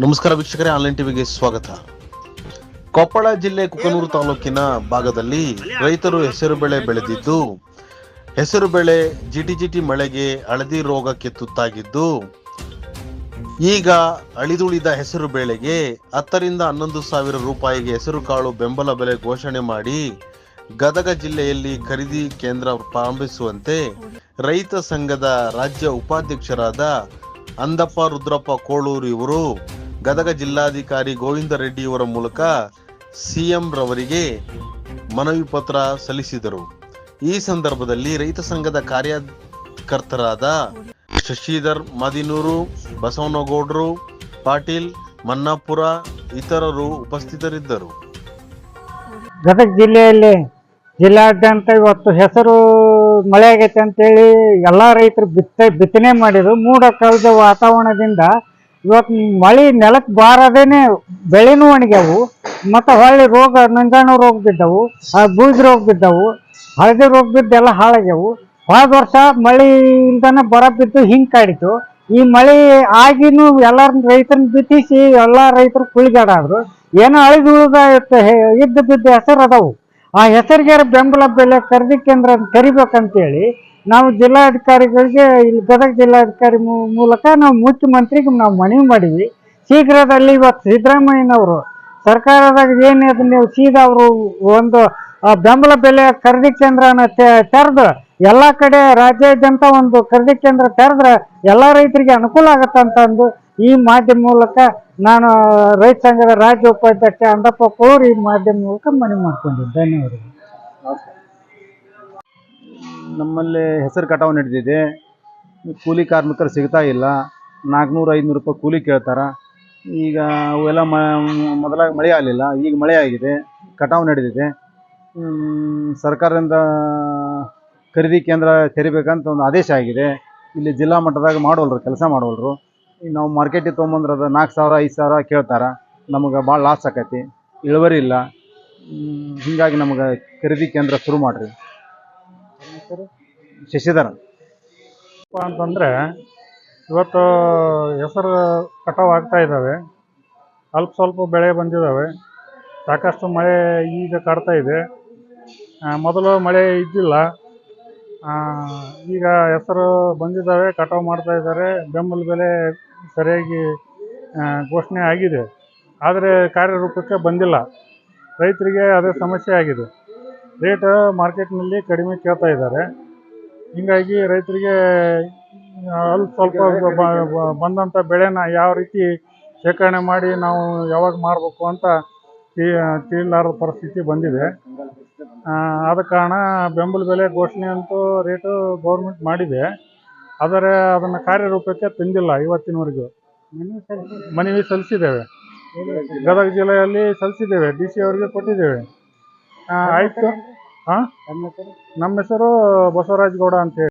ನಮಸ್ಕಾರ ವೀಕ್ಷಕರೇ, ಆನ್ಲೈನ್ ಟಿವಿಗೆ ಸ್ವಾಗತ. ಕೊಪ್ಪಳ ಜಿಲ್ಲೆ ಕುಕನೂರು ತಾಲೂಕಿನ ಭಾಗದಲ್ಲಿ ರೈತರು ಹೆಸರು ಬೆಳೆ ಬೆಳೆದಿದ್ದು, ಹೆಸರು ಬೆಳೆ ಜಿಟಿ ಮಳೆಗೆ ಹಳದಿ ರೋಗಕ್ಕೆ ತುತ್ತಾಗಿದ್ದು, ಈಗ ಅಳಿದುಳಿದ ಹೆಸರು ಬೆಳೆಗೆ 10 ರಿಂದ 11 ಸಾವಿರ ರೂಪಾಯಿಗೆ ಹೆಸರು ಕಾಳು ಬೆಂಬಲ ಬೆಲೆ ಘೋಷಣೆ ಮಾಡಿ ಗದಗ ಜಿಲ್ಲೆಯಲ್ಲಿ ಖರೀದಿ ಕೇಂದ್ರ ಪ್ರಾರಂಭಿಸುವಂತೆ ರೈತ ಸಂಘದ ರಾಜ್ಯ ಉಪಾಧ್ಯಕ್ಷರಾದ ಅಂದಪ್ಪ ರುದ್ರಪ್ಪ ಕೋಳೂರು ಇವರು ಗದಗ ಜಿಲ್ಲಾಧಿಕಾರಿ ಗೋವಿಂದ ರೆಡ್ಡಿ ಇವರ ಮೂಲಕ ಸಿಎಂ ರವರಿಗೆ ಮನವಿ ಪತ್ರ ಸಲ್ಲಿಸಿದರು. ಈ ಸಂದರ್ಭದಲ್ಲಿ ರೈತ ಸಂಘದ ಕಾರ್ಯಕರ್ತರಾದ ಶಶಿಧರ್ ಮದಿನೂರು, ಬಸವನಗೌಡರು, ಪಾಟೀಲ್, ಮನ್ನಾಪುರ ಇತರರು ಉಪಸ್ಥಿತರಿದ್ದರು. ಗದಗ ಜಿಲ್ಲೆಯಲ್ಲಿ ಜಿಲ್ಲಾದ್ಯಂತ ಇವತ್ತು ಹೆಸರು ಮಳೆ ಆಗೈತೆ ಅಂತೇಳಿ ಎಲ್ಲ ರೈತರು ಬಿತ್ತನೆ ಮಾಡಿದ್ರು. ಮೋಡ ಕವಿದ ವಾತಾವರಣದಿಂದ ಇವತ್ತು ಮಳೆ ನೆಲಕ್ಕೆ ಬಾರದೇನೆ ಬೆಳೆನೂ ಒಣಗ್ಯಾವು, ಮತ್ತು ಹೊಳ್ಳಿ ರೋಗ ನಂಜಾಣು ರೋಗ ಬಿದ್ದವು, ಬೂಜ್ ರೋಗ ಬಿದ್ದವು, ಹಳದಿ ರೋಗ ಬಿದ್ದು ಎಲ್ಲ ಹಾಳಾಗ್ಯಾವು. ಹೋದ ವರ್ಷ ಮಳೆ ಇಲ್ದನ ಬರ ಬಿದ್ದು ಹಿಂಗೆ ಕಾಡಿತು. ಈ ಮಳೆ ಆಗಿನೂ ಎಲ್ಲ ರೈತರನ್ನ ಬಿತ್ತಿಸಿ ಎಲ್ಲ ರೈತರು ಕುಳಿಗಾಡಾದ್ರು. ಏನೋ ಅಳಿದುಳಿದ ಇದ್ದ ಬಿದ್ದ ಹೆಸರು ಅದಾವು. ಆ ಹೆಸರಿಗೆ ಬೆಂಬಲ ಬೆಲೆ ಖರೀದಿ ಕೇಂದ್ರ ತೆರಿಬೇಕಂತೇಳಿ ನಾವು ಜಿಲ್ಲಾಧಿಕಾರಿಗಳಿಗೆ ಇಲ್ಲಿ ಗದಗ ಜಿಲ್ಲಾಧಿಕಾರಿ ಮೂಲಕ ನಾವು ಮುಖ್ಯಮಂತ್ರಿಗೆ ನಾವು ಮನವಿ ಮಾಡಿವಿ. ಶೀಘ್ರದಲ್ಲಿ ಇವತ್ತು ಸಿದ್ದರಾಮಯ್ಯನವರು ಸರ್ಕಾರದಾಗ ಏನಿದೆ ನೀವು ಸೀದಾ ಅವರು ಒಂದು ಬೆಂಬಲ ಬೆಲೆ ಖರೀದಿ ಕೇಂದ್ರನ ತೆರೆದು ಎಲ್ಲ ಕಡೆ ರಾಜ್ಯಾದ್ಯಂತ ಒಂದು ಖರೀದಿ ಕೇಂದ್ರ ತೆರೆದ್ರೆ ಎಲ್ಲ ರೈತರಿಗೆ ಅನುಕೂಲ ಆಗತ್ತಂತಂದು ಈ ಮಾಧ್ಯಮ ಮೂಲಕ ನಾನು ರೈತ ಸಂಘದ ರಾಜ್ಯ ಉಪಾಧ್ಯಕ್ಷ ಅಂದಪ್ಪ ಕೋಳೂರು ಈ ಮಾಧ್ಯಮ ಮೂಲಕ ಮನವಿ ಮಾಡ್ಕೊಂಡಿದ್ದೆ. ಧನ್ಯವಾದಗಳು. ನಮ್ಮಲ್ಲಿ ಹೆಸರು ಕಟಾವು ನಡೆದಿದೆ. ಕೂಲಿ ಕಾರ್ಮಿಕರು ಸಿಗ್ತಾ ಇಲ್ಲ. 400-500 ರೂಪಾಯಿ ಕೂಲಿ ಕೇಳ್ತಾರೆ. ಈಗ ಅವೆಲ್ಲ ಮೊದಲಾಗಿ ಮಳೆ ಆಗಲಿಲ್ಲ, ಈಗ ಮಳೆ ಆಗಿದೆ, ಕಟಾವು ನಡೆದಿದೆ. ಸರ್ಕಾರದಿಂದ ಖರೀದಿ ಕೇಂದ್ರ ತೆರಿಬೇಕಂತ ಒಂದು ಆದೇಶ ಆಗಿದೆ. ಇಲ್ಲಿ ಜಿಲ್ಲಾ ಮಟ್ಟದಾಗ ಮಾಡೋಲ್ರು, ಕೆಲಸ ಮಾಡೋಲ್ರು. ಈಗ ನಾವು ಮಾರ್ಕೆಟಿಗೆ ತೊಗೊಂಬಂದ್ರೆ ಅದು 4,000-5,000 ಕೇಳ್ತಾರೆ. ನಮಗೆ ಭಾಳ ಲಾಸ್ ಆಕೈತಿ, ಇಳುವರಿ ಇಲ್ಲ. ಹೀಗಾಗಿ ನಮಗೆ ಖರೀದಿ ಕೇಂದ್ರ ಶುರು ಮಾಡಿರಿ. ಶಶಿಧರ್ ಅಂತಂದರೆ ಇವತ್ತು ಹೆಸರು ಕಟಾವು ಆಗ್ತಾ ಇದ್ದಾವೆ. ಸ್ವಲ್ಪ ಬೆಳೆ ಬಂದಿದ್ದಾವೆ. ಸಾಕಷ್ಟು ಮಳೆ ಈಗ ಕಾಡ್ತಾ ಇದೆ. ಮೊದಲು ಮಳೆ ಇದ್ದಿಲ್ಲ. ಈಗ ಹೆಸರು ಬಂದಿದ್ದಾವೆ, ಕಟಾವು ಮಾಡ್ತಾ ಇದ್ದಾರೆ. ಬೆಂಬಲ ಬೆಲೆ ಸರಿಯಾಗಿ ಘೋಷಣೆ ಆಗಿದೆ, ಆದರೆ ಕಾರ್ಯರೂಪಕ್ಕೆ ಬಂದಿಲ್ಲ. ರೈತರಿಗೆ ಅದೇ ಸಮಸ್ಯೆ ಆಗಿದೆ. ರೇಟ್ ಮಾರ್ಕೆಟ್ನಲ್ಲಿ ಕಡಿಮೆ ಕೇಳ್ತಾ ಇದ್ದಾರೆ. ಹೀಗಾಗಿ ರೈತರಿಗೆ ಸ್ವಲ್ಪ ಬಂದಂಥ ಬೆಳೆನ ಯಾವ ರೀತಿ ಶೇಖರಣೆ ಮಾಡಿ ನಾವು ಯಾವಾಗ ಮಾರಬೇಕು ಅಂತ ತಿಳಿಲಾರದ ಪರಿಸ್ಥಿತಿ ಬಂದಿದೆ. ಆದ ಕಾರಣ ಬೆಂಬಲ ಬೆಲೆ ಘೋಷಣೆ ಅಂತೂ ರೇಟು ಗೌರ್ಮೆಂಟ್ ಮಾಡಿದೆ, ಆದರೆ ಅದನ್ನು ಕಾರ್ಯರೂಪಕ್ಕೆ ತಂದಿಲ್ಲ. ಇವತ್ತಿನವರೆಗೂ ಮನವಿ ಸಲ್ಲಿಸಿದ್ದೇವೆ, ಗದಗ ಜಿಲ್ಲೆಯಲ್ಲಿ ಸಲ್ಲಿಸಿದ್ದೇವೆ, DC ಅವರಿಗೆ ಕೊಟ್ಟಿದ್ದೇವೆ. ಆಯಿತು. ನಮ್ಮ ಹೆಸರು ಬಸವರಾಜ ಗೌಡ ಅಂತೇಳಿ.